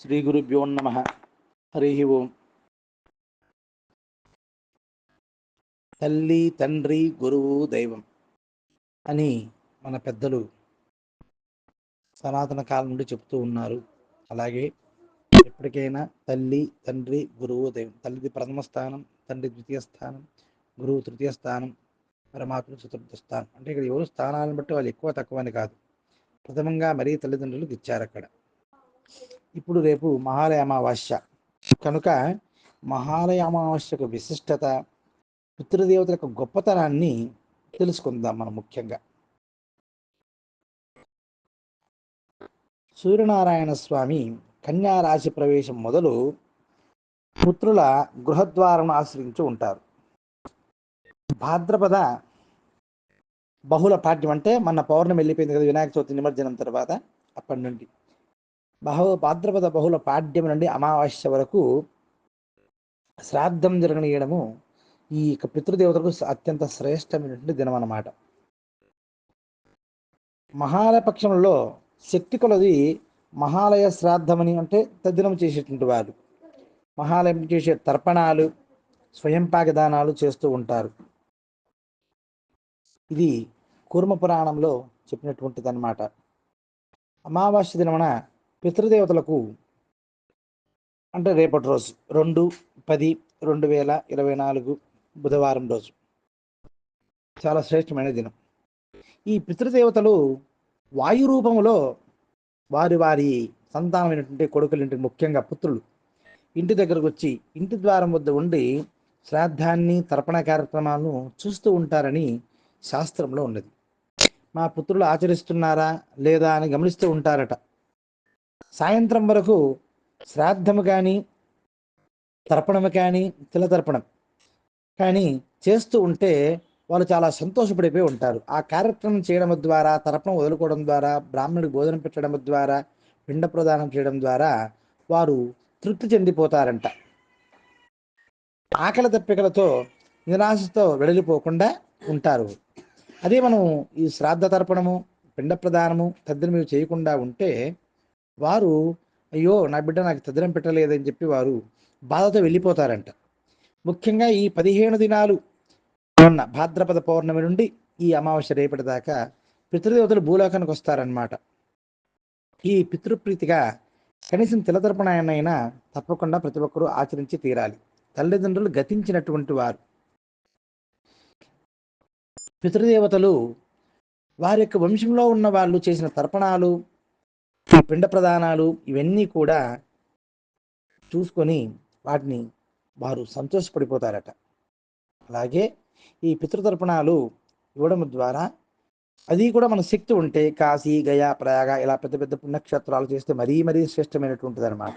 శ్రీ గురుభ్యో నమః. హరి ఓం. తల్లి, తండ్రి, గురువు, దైవం అని మన పెద్దలు సనాతన కాలం నుండి చెప్తూ ఉన్నారు. అలాగే ఎప్పటికైనా తల్లి, తండ్రి, గురువు, దైవం. తల్లిది ప్రథమ స్థానం, తండ్రి ద్వితీయ స్థానం, గురువు తృతీయ స్థానం, పరమాత్మ చతుర్థ స్థానం. అంటే ఇక్కడ ఎవరు స్థానాలను బట్టి వాళ్ళు ఎక్కువ తక్కువ అని కాదు, ప్రథమంగా మరీ తల్లిదండ్రులకు ఇచ్చారు అక్కడ. ఇప్పుడు రేపు మహాలయ అమావాస్య కనుక మహాలయ అమావాస్యకు విశిష్టత, పితృదేవతల యొక్క గొప్పతనాన్ని తెలుసుకుందాం. మనం ముఖ్యంగా సూర్యనారాయణ స్వామి కన్యా రాశి ప్రవేశం మొదలు పుత్రుల గృహద్వారం ఆశ్రయించి ఉంటారు. భాద్రపద బహుళ పాడ్యం అంటే మన పౌర్ణమి వెళ్ళిపోయింది కదా, వినాయక చవితి నిమజ్జనం తర్వాత, అప్పటి నుండి భాద్రపద బహుళ పాడ్యం నుండి అమావాస్య వరకు శ్రాద్ధం జరగనీయడము ఈ యొక్క పితృదేవతలకు అత్యంత శ్రేష్టమైనటువంటి దినం అన్నమాట. మహాలయ పక్షంలో శక్తి కొలది మహాలయ శ్రాద్ధమని అంటే తద్దినం చేసేటువంటి వారు మహాలయం చేసే తర్పణాలు, స్వయంపాక దానాలు చేస్తూ ఉంటారు. ఇది కూర్మ పురాణంలో చెప్పినటువంటిది అన్నమాట. అమావాస్య దినమున పితృదేవతలకు అంటే రేపటి రోజు 2/10/2024 బుధవారం రోజు చాలా శ్రేష్టమైన దినం. ఈ పితృదేవతలు వాయు రూపంలో వారి వారి సంతానమైనటువంటి కొడుకులు, ముఖ్యంగా పుత్రులు ఇంటి దగ్గరకు వచ్చి ఇంటి ద్వారం వద్ద ఉండి శ్రాద్ధాన్ని, తర్పణ కార్యక్రమాలను చూస్తూ ఉంటారని శాస్త్రంలో ఉన్నది. మా పుత్రులు ఆచరిస్తున్నారా లేదా అని గమనిస్తూ ఉంటారట. సాయంత్రం వరకు శ్రాద్ధము కానీ, తర్పణము కానీ, తిలతర్పణం కానీ చేస్తూ ఉంటే వాళ్ళు చాలా సంతోషపడిపోయి ఉంటారు. ఆ కార్యక్రమం చేయడం ద్వారా, తర్పణం వదులుకోవడం ద్వారా, బ్రాహ్మణుడికి భోజనం పెట్టడం ద్వారా, పిండ ప్రదానం చేయడం ద్వారా వారు తృప్తి చెందిపోతారంట. ఆకలి దప్పికలతో నిరాశతో వెడలిపోకుండా ఉంటారు. అదే మనం ఈ శ్రాద్ధ తర్పణము, పిండ ప్రదానము తద్దినం చేయకుండా ఉంటే వారు అయ్యో నా బిడ్డ నాకు తద్దినం పెట్టలేదని చెప్పి వారు బాధతో వెళ్ళిపోతారంట. ముఖ్యంగా ఈ 15 దినాలు ఉన్న భాద్రపద పౌర్ణమి నుండి ఈ అమావాస్య రేపటి దాకా పితృదేవతలు భూలోకానికి వస్తారనమాట. ఈ పితృప్రీతిగా కనీసం తిలతర్పణాయనైనా తప్పకుండా ప్రతి ఒక్కరూ ఆచరించి తీరాలి. తల్లిదండ్రులు గతించినటువంటి వారు పితృదేవతలు వారి యొక్క వంశంలో ఉన్న వాళ్ళు చేసిన తర్పణాలు, ఈ పిండ ప్రదానాలు ఇవన్నీ కూడా చూసుకొని వాటిని వారు సంతోషపడిపోతారట. అలాగే ఈ పితృతర్పణాలు ఇవ్వడం ద్వారా అది కూడా మన శక్తి ఉంటే కాశీ, గయా, ప్రయాగ ఇలా పెద్ద పెద్ద పుణ్యక్షేత్రాలు చేస్తే మరీ శ్రేష్టమైనటువంటిది అనమాట.